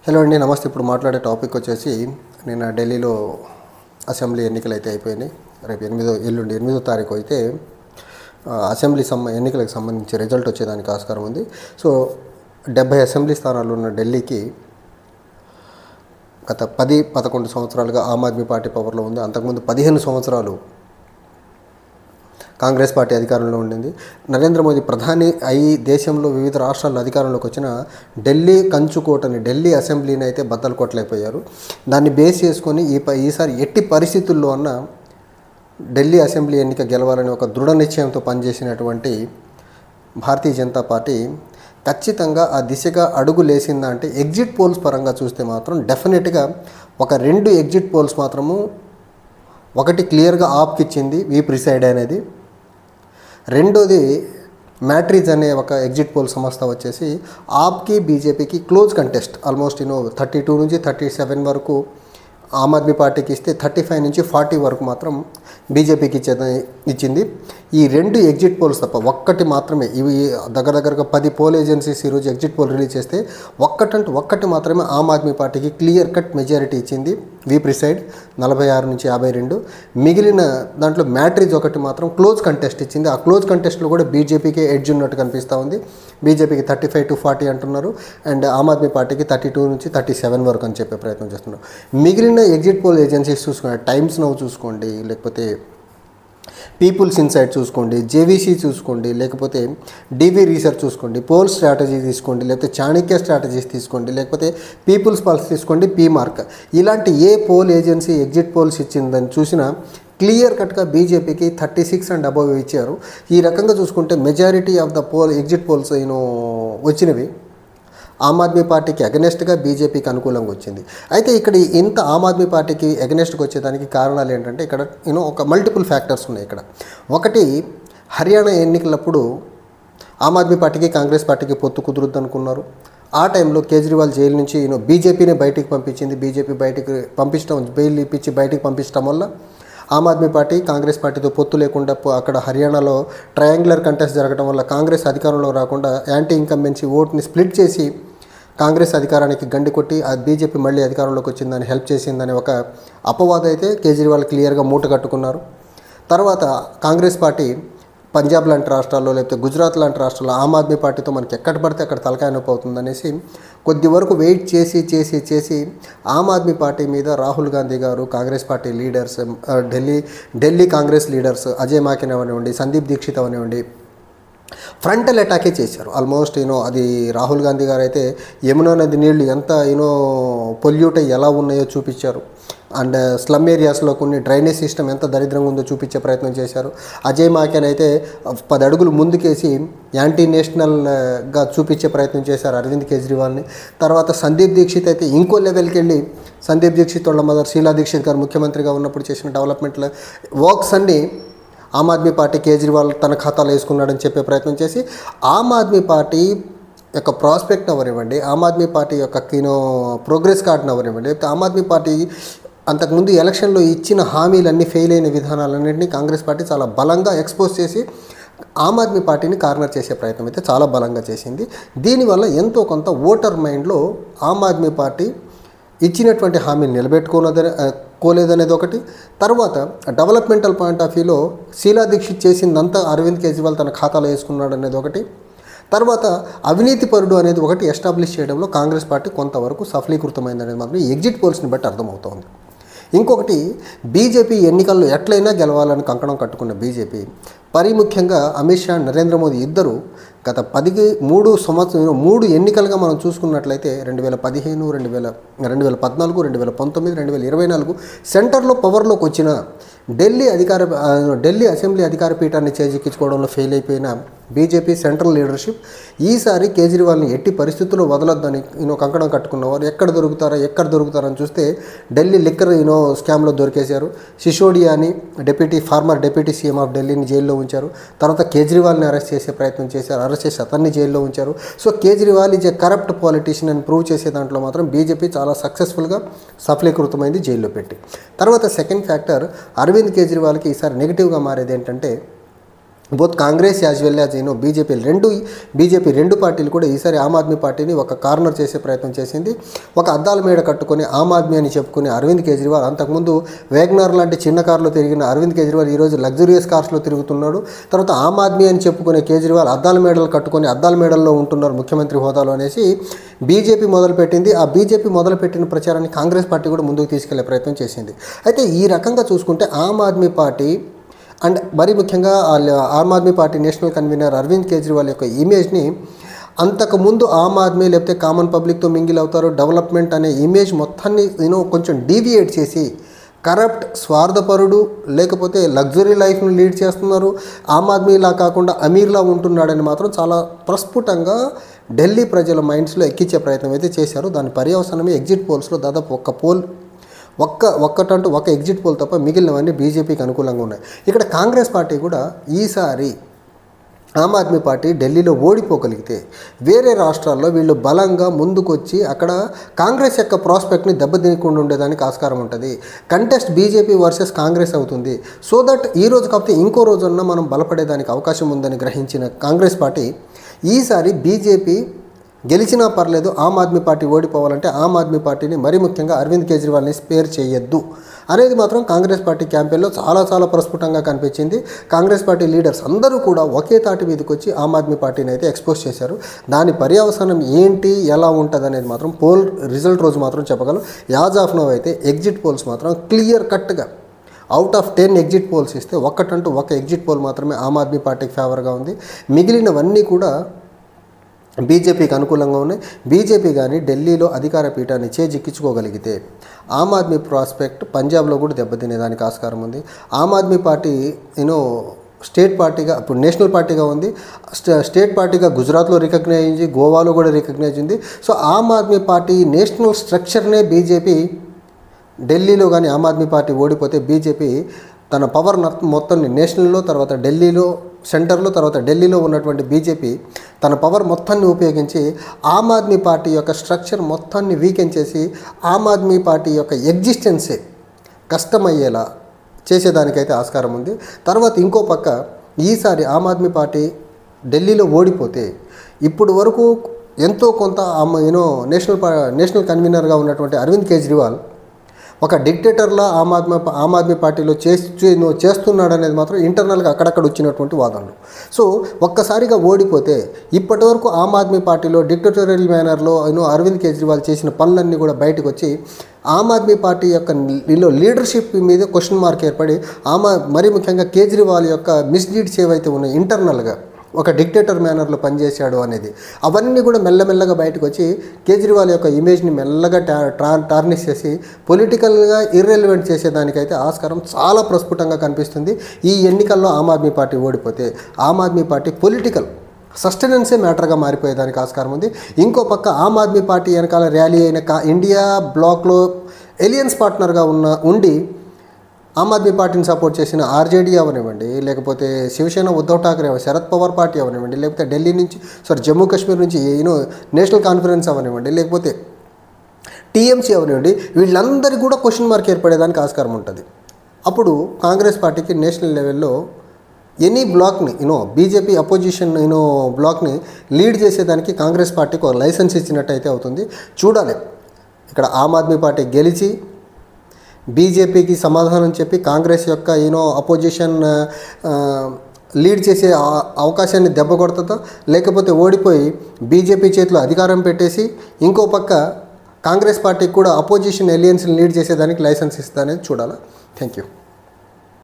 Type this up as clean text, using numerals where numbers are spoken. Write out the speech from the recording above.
Hello అండి, నమస్తే. ఇప్పుడు మాట్లాడే టాపిక్ వచ్చేసి నిన్న ఢిల్లీలో అసెంబ్లీ ఎన్నికలు అయితే అయిపోయినాయి. రేపు ఎల్లుండి 8వ తారీఖు అయితే అసెంబ్లీ ఎన్నికలకు సంబంధించి రిజల్ట్ వచ్చేదానికి ఆస్కారం ఉంది. సో 70 అసెంబ్లీ స్థానాలు ఉన్న ఢిల్లీకి గత 10-11 సంవత్సరాలుగా ఆమ్ ఆద్మీ పార్టీ పవర్లో ఉంది. అంతకుముందు 15 సంవత్సరాలు కాంగ్రెస్ పార్టీ అధికారంలో ఉండింది. నరేంద్ర మోదీ ప్రధాని అయి దేశంలో వివిధ రాష్ట్రాల్లో అధికారంలోకి వచ్చిన ఢిల్లీ కంచుకోటని, ఢిల్లీ అసెంబ్లీని అయితే బద్దలు కొట్టలేకపోయారు. దాన్ని బేస్ చేసుకొని ఈసారి ఎట్టి పరిస్థితుల్లో అన్న ఢిల్లీ అసెంబ్లీ ఎన్నిక గెలవాలని ఒక దృఢ నిశ్చయంతో పనిచేసినటువంటి భారతీయ జనతా పార్టీ ఖచ్చితంగా ఆ దిశగా అడుగులేసిందా అంటే ఎగ్జిట్ పోల్స్ పరంగా చూస్తే మాత్రం డెఫినెట్గా ఒక 2 ఎగ్జిట్ పోల్స్ మాత్రము, ఒకటి క్లియర్గా ఆప్కి ఇచ్చింది వి ప్రిసైడ్ అనేది, రెండోది మ్యాట్రిజ్ అనే ఒక ఎగ్జిట్ పోల్ సంస్థ వచ్చేసి ఆప్కి బీజేపీకి క్లోజ్ కంటెస్ట్ ఆల్మోస్ట్ 32 నుంచి 37 వరకు ఆమ్ ఆద్మీ పార్టీకి ఇస్తే 35 నుంచి 40 వరకు మాత్రం బీజేపీకి ఇచ్చింది. ఈ 2 ఎగ్జిట్ పోల్స్ తప్ప ఒక్కటి మాత్రమే, ఇవి దగ్గరగా 10 పోల్ ఏజెన్సీస్ ఈరోజు ఎగ్జిట్ పోల్ రిలీజ్ చేస్తే ఒక్కటి మాత్రమే ఆమ్ ఆద్మీ పార్టీకి క్లియర్ కట్ మెజారిటీ ఇచ్చింది, వి ప్రిసైడ్ 46 నుంచి 52. మిగిలిన దాంట్లో మ్యాట్రిజ్ ఒకటి మాత్రం క్లోజ్ కంటెస్ట్ ఇచ్చింది. ఆ క్లోజ్ కంటెస్ట్లో కూడా బీజేపీకే ఎడ్జ్ ఉన్నట్టు కనిపిస్తూ ఉంది. బీజేపీకి 35 to 40 అంటున్నారు, అండ్ ఆమ్ ఆద్మీ పార్టీకి 32 నుంచి 37 వరకు అని చెప్పే ప్రయత్నం చేస్తున్నారు. మిగిలిన ఎగ్జిట్ పోల్ ఏజెన్సీస్ చూసుకోండి, టైమ్స్ నౌ చూసుకోండి, లేకపోతే పీపుల్స్ ఇన్సైట్ చూసుకోండి, జేవీసీ చూసుకోండి, లేకపోతే డివి రీసెర్చ్ చూసుకోండి, పోల్ స్ట్రాటజీ తీసుకోండి, లేకపోతే చాణక్య స్ట్రాటజీస్ తీసుకోండి, లేకపోతే పీపుల్స్ పల్స్ తీసుకోండి, పీమార్క్, ఇలాంటి ఏ పోల్ ఏజెన్సీ ఎగ్జిట్ పోల్స్ ఇచ్చిందని చూసినా క్లియర్ కట్గా బీజేపీకి 36 అండ్ అబవ్ ఇచ్చారు. ఈ రకంగా చూసుకుంటే majority of the exit polls వచ్చినవి ఆమ్ ఆద్మీ పార్టీకి అగెనెస్ట్గా బీజేపీకి అనుకూలంగా వచ్చింది. అయితే ఇక్కడ ఇంత ఆమ్ ఆద్మీ పార్టీకి అగెనెస్ట్గా వచ్చేదానికి కారణాలు ఏంటంటే ఇక్కడ ఒక మల్టిపుల్ ఫ్యాక్టర్స్ ఉన్నాయి. ఇక్కడ ఒకటి, హర్యానా ఎన్నికలప్పుడు ఆమ్ ఆద్మీ పార్టీకి కాంగ్రెస్ పార్టీకి పొత్తు కుదురుద్ది అనుకున్నారు. ఆ టైంలో కేజ్రీవాల్ జైలు నుంచి బీజేపీని బయటికి పంపించింది. బీజేపీ బయటికి పంపించడం, బెయిల్ ఇప్పించి బయటికి పంపించడం వల్ల ఆమ్ ఆద్మీ పార్టీ కాంగ్రెస్ పార్టీతో పొత్తు లేకుండా అక్కడ హర్యానాలో ట్రయాంగులర్ కంటెస్ట్ జరగడం వల్ల కాంగ్రెస్ అధికారంలో రాకుండా యాంటీ ఇన్కంబెన్సీ ఓట్ని స్ప్లిట్ చేసి కాంగ్రెస్ అధికారానికి గండి కొట్టి ఆ బీజేపీ మళ్ళీ అధికారంలోకి వచ్చిందని హెల్ప్ చేసిందని ఒక అపవాదం అయితే కేజ్రీవాల్ క్లియర్గా మూట కట్టుకున్నారు. తర్వాత కాంగ్రెస్ పార్టీ పంజాబ్ లాంటి రాష్ట్రాల్లో, లేకపోతే గుజరాత్ లాంటి రాష్ట్రాల్లో ఆమ్ ఆద్మీ పార్టీతో మనకి ఎక్కడ పడితే అక్కడ తలకాయ నొప్పి అవుతుందనేసి కొద్ది వరకు వెయిట్ చేసి ఆమ్ ఆద్మీ పార్టీ మీద రాహుల్ గాంధీ గారు, Congress party leaders, Delhi Congress leaders Ajay Maken అవనివ్వండి, సందీప్ దీక్షిత్ అవనివ్వండి, ఫ్రంటల్ అటాకే చేశారు. ఆల్మోస్ట్ అది రాహుల్ గాంధీ గారు అయితే యమునా నది నీళ్లు ఎంత పొల్యూట్ అయ్యి ఎలా ఉన్నాయో చూపించారు. అండ్ స్లమ్ ఏరియాస్లో కొన్ని డ్రైనేజ్ సిస్టమ్ ఎంత దరిద్రంగా ఉందో చూపించే ప్రయత్నం చేశారు. అజయ్ మాకెన్ అయితే 10 అడుగులు ముందుకేసి యాంటీ నేషనల్గా చూపించే ప్రయత్నం చేశారు అరవింద్ కేజ్రీవాల్ని. తర్వాత సందీప్ దీక్షిత్ అయితే ఇంకో లెవెల్కి వెళ్ళి, సందీప్ దీక్షిత్ వాళ్ళ మదర్ షీలా దీక్షిత్ గారు ముఖ్యమంత్రిగా ఉన్నప్పుడు చేసిన డెవలప్మెంట్ వర్క్స్ అన్నీ ఆమ్ ఆద్మీ పార్టీ కేజ్రీవాల్ తన ఖాతాలో వేసుకున్నాడని చెప్పే ప్రయత్నం చేసి ఆమ్ ఆద్మీ పార్టీ యొక్క ప్రాస్పెక్ట్ అవనివ్వండి, ఆమ్ ఆద్మీ పార్టీ యొక్క ప్రోగ్రెస్ కార్డును అవనివ్వండి, లేకపోతే ఆమ్ ఆద్మీ పార్టీ అంతకుముందు ఎలక్షన్లో ఇచ్చిన హామీలన్నీ ఫెయిల్ అయిన విధానాలన్నింటినీ కాంగ్రెస్ పార్టీ చాలా బలంగా ఎక్స్పోజ్ చేసి ఆమ్ ఆద్మీ పార్టీని కార్నర్ చేసే ప్రయత్నం అయితే చాలా బలంగా చేసింది. దీనివల్ల ఎంతో కొంత ఓటర్ మైండ్లో ఆమ్ ఆద్మీ పార్టీ ఇచ్చినటువంటి హామీని నిలబెట్టుకోలేదనేది ఒకటి. తర్వాత డెవలప్మెంటల్ పాయింట్ ఆఫ్ వ్యూలో షీలా దీక్షిత్ చేసిందంతా అరవింద్ కేజ్రీవాల్ తన ఖాతాలో వేసుకున్నాడు అనేది ఒకటి. తర్వాత అవినీతి పరుడు అనేది ఒకటి ఎస్టాబ్లిష్ చేయడంలో కాంగ్రెస్ పార్టీ కొంతవరకు సఫలీకృతమైందనేది మాత్రం ఎగ్జిట్ పోల్స్ని బట్టి అర్థమవుతోంది. ఇంకొకటి, బీజేపీ ఎన్నికల్లో ఎట్లయినా గెలవాలని కంకణం కట్టుకున్న బీజేపీ, ముఖ్యంగా అమిత్ షా, నరేంద్ర మోదీ ఇద్దరు గత 3 ఎన్నికలుగా మనం చూసుకున్నట్లయితే 2015, 2014, 2019, 2024 సెంటర్లో పవర్లోకి వచ్చిన ఢిల్లీ అసెంబ్లీ అధికార పీఠాన్ని చేజిక్కించుకోవడంలో ఫెయిల్ అయిపోయిన బీజేపీ సెంట్రల్ లీడర్షిప్ ఈసారి కేజ్రీవాల్ని ఎట్టి పరిస్థితుల్లో వదలొద్దని కంకణం కట్టుకున్నవారు ఎక్కడ దొరుకుతారని చూస్తే ఢిల్లీ లిక్కర్ స్కామ్లో దొరికేశారు. సిసోడియాని ఫార్మర్ డిప్యూటీ సీఎం ఆఫ్ ఢిల్లీని జైల్లో ఉంచారు. తర్వాత కేజ్రీవాల్ని అరెస్ట్ చేసే ప్రయత్నం చేశారు, అరెస్ట్ చేసి అతన్ని జైల్లో ఉంచారు. So Kejriwal is a corrupt politician అని ప్రూవ్ చేసే దాంట్లో మాత్రం బీజేపీ చాలా సక్సెస్ఫుల్గా సఫలీకృతమైంది జైల్లో పెట్టి. తర్వాత సెకండ్ ఫ్యాక్టర్, అరవింద్ కేజ్రీవాల్కి ఈసారి నెగిటివ్గా మారేది ఏంటంటే both Congress as well as BJP రెండు పార్టీలు కూడా ఈసారి ఆమ్ ఆద్మీ పార్టీని ఒక కార్నర్ చేసే ప్రయత్నం చేసింది. ఒక అద్దాల మేడ కట్టుకొని ఆమ్ ఆద్మీ అని చెప్పుకునే అరవింద్ కేజ్రీవాల్, అంతకుముందు వేగనార్ లాంటి చిన్న కారులో తిరిగిన అరవింద్ కేజ్రీవాల్ ఈరోజు లగ్జరియస్ కార్స్లో తిరుగుతున్నాడు. తర్వాత ఆమ్ ఆద్మీ అని చెప్పుకునే కేజ్రీవాల్ అద్దాల మేడలు కట్టుకొని అద్దాల మేడల్లో ఉంటున్నారు ముఖ్యమంత్రి హోదాలో అనేసి బీజేపీ మొదలుపెట్టింది. ఆ బీజేపీ మొదలుపెట్టిన ప్రచారాన్ని కాంగ్రెస్ పార్టీ కూడా ముందుకు తీసుకెళ్లే ప్రయత్నం చేసింది. అయితే ఈ రకంగా చూసుకుంటే ఆమ్ ఆద్మీ పార్టీ అండ్ మరీ ముఖ్యంగా Aam Aadmi party national convenor Arvind Kejriwal యొక్క ఇమేజ్ని అంతకుముందు ఆమ్ ఆద్మీ లేకపోతే కామన్ పబ్లిక్తో మింగిల్ అవుతారు, డెవలప్మెంట్ అనే ఇమేజ్ మొత్తాన్ని కొంచెం డీవియేట్ చేసి కరప్ట్, స్వార్థపరుడు, లేకపోతే లగ్జరీ లైఫ్ను లీడ్ చేస్తున్నారు, ఆమ్ ఆద్మీలా కాకుండా అమీర్లా ఉంటున్నాడని మాత్రం చాలా ప్రస్ఫుటంగా ఢిల్లీ ప్రజల మైండ్స్లో ఎక్కించే ప్రయత్నం అయితే చేశారు. దాని పర్యవసానమే ఎగ్జిట్ పోల్స్లో దాదాపు ఒక్క ఎగ్జిట్ పోల్ తప్ప మిగిలినవన్నీ బీజేపీకి అనుకూలంగా ఉన్నాయి. ఇక్కడ కాంగ్రెస్ పార్టీ కూడా ఈసారి ఆమ్ ఆద్మీ పార్టీ ఢిల్లీలో ఓడిపోగలిగితే వేరే రాష్ట్రాల్లో వీళ్ళు బలంగా ముందుకొచ్చి అక్కడ కాంగ్రెస్ యొక్క ప్రాస్పెక్ట్ని దెబ్బతినకుండా ఉండేదానికి ఆస్కారం ఉంటుంది. కంటెస్ట్ బీజేపీ వర్సెస్ కాంగ్రెస్ అవుతుంది. సో దట్ ఈ రోజు కాకపోతే ఇంకో రోజున్నా మనం బలపడేదానికి అవకాశం ఉందని గ్రహించిన కాంగ్రెస్ పార్టీ ఈసారి బీజేపీ గెలిచినా పర్లేదు, ఆమ్ ఆద్మీ పార్టీ ఓడిపోవాలంటే ఆమ్ ఆద్మీ పార్టీని మరీ ముఖ్యంగా అరవింద్ కేజ్రీవాల్ని స్పేర్ చేయొద్దు అనేది మాత్రం కాంగ్రెస్ పార్టీ క్యాంపెయిన్లో చాలా ప్రస్ఫుటంగా కనిపించింది. కాంగ్రెస్ పార్టీ లీడర్స్ అందరూ కూడా ఒకే తాటి మీదకి వచ్చి ఆమ్ ఆద్మీ పార్టీని అయితే ఎక్స్పోజ్ చేశారు. దాని పర్యవసానం ఏంటి, ఎలా ఉంటుంది అనేది మాత్రం పోల్ రిజల్ట్ రోజు మాత్రం చెప్పగలం. యాజ్ ఆఫ్ నౌ అయితే ఎగ్జిట్ పోల్స్ మాత్రం క్లియర్ కట్గా అవుట్ ఆఫ్ 10 ఎగ్జిట్ పోల్స్ ఇస్తే ఒక ఎగ్జిట్ పోల్ మాత్రమే ఆమ్ ఆద్మీ పార్టీకి ఫేవర్గా ఉంది. మిగిలినవన్నీ కూడా బీజేపీకి అనుకూలంగా ఉన్నాయి. బీజేపీ కానీ ఢిల్లీలో అధికార పీఠాన్ని చేజిక్కించుకోగలిగితే ఆమ్ ఆద్మీ ప్రాస్పెక్ట్ పంజాబ్లో కూడా దెబ్బతినేదానికి ఆస్కారం ఉంది. ఆమ్ ఆద్మీ పార్టీ స్టేట్ పార్టీగా ఇప్పుడు నేషనల్ పార్టీగా ఉంది, స్టేట్ పార్టీగా గుజరాత్లో రికగ్నైజ్ అయింది, గోవాలో కూడా రికగ్నైజ్ ఉంది. సో ఆమ్ ఆద్మీ పార్టీ నేషనల్ స్ట్రక్చర్నే బీజేపీ ఢిల్లీలో కానీ ఆమ్ ఆద్మీ పార్టీ ఓడిపోతే బీజేపీ తన పవర్ మొత్తాన్ని నేషనల్లో, తర్వాత ఢిల్లీలో, సెంటర్లో, తర్వాత ఢిల్లీలో ఉన్నటువంటి బీజేపీ తన పవర్ మొత్తాన్ని ఉపయోగించి ఆమ్ ఆద్మీ పార్టీ యొక్క స్ట్రక్చర్ మొత్తాన్ని వీకెన్ చేసి ఆమ్ ఆద్మీ పార్టీ యొక్క ఎగ్జిస్టెన్సే కష్టమయ్యేలా చేసేదానికైతే ఆస్కారం ఉంది. తర్వాత ఇంకో పక్క ఈసారి ఆమ్ ఆద్మీ పార్టీ ఢిల్లీలో ఓడిపోతే ఇప్పుడు వరకు ఎంతో కొంత నేషనల్ కన్వీనర్గా ఉన్నటువంటి అరవింద్ కేజ్రీవాల్ ఒక డిక్టేటర్లా ఆమ్ ఆద్మీ పార్టీలో చేస్తున్నాడు అనేది మాత్రం ఇంటర్నల్గా అక్కడక్కడ వచ్చినటువంటి వాదనలు. సో ఒక్కసారిగా ఓడిపోతే ఇప్పటి వరకు ఆమ్ ఆద్మీ పార్టీలో డిక్టేటోరియల్ మేనర్లో అరవింద్ కేజ్రీవాల్ చేసిన పనులన్నీ కూడా బయటకు వచ్చి ఆమ్ ఆద్మీ పార్టీ యొక్క లీడర్షిప్ మీద క్వశ్చన్ మార్క్ ఏర్పడి మరీ ముఖ్యంగా కేజ్రీవాల్ యొక్క మిస్లీడ్స్ ఏవైతే ఉన్నాయి ఇంటర్నల్గా ఒక డిక్టేటర్ మేనర్లో పనిచేశాడు అనేది అవన్నీ కూడా మెల్లమెల్లగా బయటకు వచ్చి కేజ్రీవాల్ యొక్క ఇమేజ్ని మెల్లగా టార్నిష్ చేసి పొలిటికల్గా ఇర్రెలవెంట్ చేసేదానికైతే ఆస్కారం చాలా ప్రస్ఫుటంగా కనిపిస్తుంది. ఈ ఎన్నికల్లో ఆమ్ ఆద్మీ పార్టీ ఓడిపోతే ఆమ్ ఆద్మీ పార్టీ పొలిటికల్ సస్టెనెన్సే మ్యాటర్గా మారిపోయేదానికి ఆస్కారం ఉంది. ఇంకో పక్క ఆమ్ ఆద్మీ పార్టీ వెనకాల ర్యాలీ అయిన ఇండియా బ్లాక్లో ఎలియన్స్ పార్ట్నర్గా ఉండి ఆమ్ ఆద్మీ పార్టీని సపోర్ట్ చేసిన ఆర్జేడీ అవనివ్వండి, లేకపోతే శివసేన ఉద్ధవ్ ఠాక్రే, శరద్ పవార్ పార్టీ అవనివ్వండి, లేకపోతే ఢిల్లీ నుంచి జమ్మూ కాశ్మీర్ నుంచి నేషనల్ కాన్ఫరెన్స్ అవనివ్వండి, లేకపోతే టీఎంసీ అవనివ్వండి, వీళ్ళందరికీ కూడా క్వశ్చన్ మార్క్ ఏర్పడేదానికి ఆస్కారం ఉంటుంది. అప్పుడు కాంగ్రెస్ పార్టీకి నేషనల్ లెవెల్లో ఎనీ బ్లాక్ని బీజేపీ అపోజిషన్ బ్లాక్ని లీడ్ చేసేదానికి కాంగ్రెస్ పార్టీకి ఒక లైసెన్స్ ఇచ్చినట్టయితే అవుతుంది. చూడాలి ఇక్కడ ఆమ్ ఆద్మీ పార్టీ గెలిచి బీజేపీకి సమాధానం చెప్పి కాంగ్రెస్ యొక్క అపోజిషన్ లీడ్ చేసే అవకాశాన్ని దెబ్బ కొడుతుందా, లేకపోతే ఓడిపోయి బీజేపీ చేతిలో అధికారం పెట్టేసి ఇంకో పక్క కాంగ్రెస్ పార్టీకి కూడా అపోజిషన్ ఎలియన్స్ని లీడ్ చేసేదానికి లైసెన్స్ ఇస్తుందా అనేది చూడాలా. Thank you.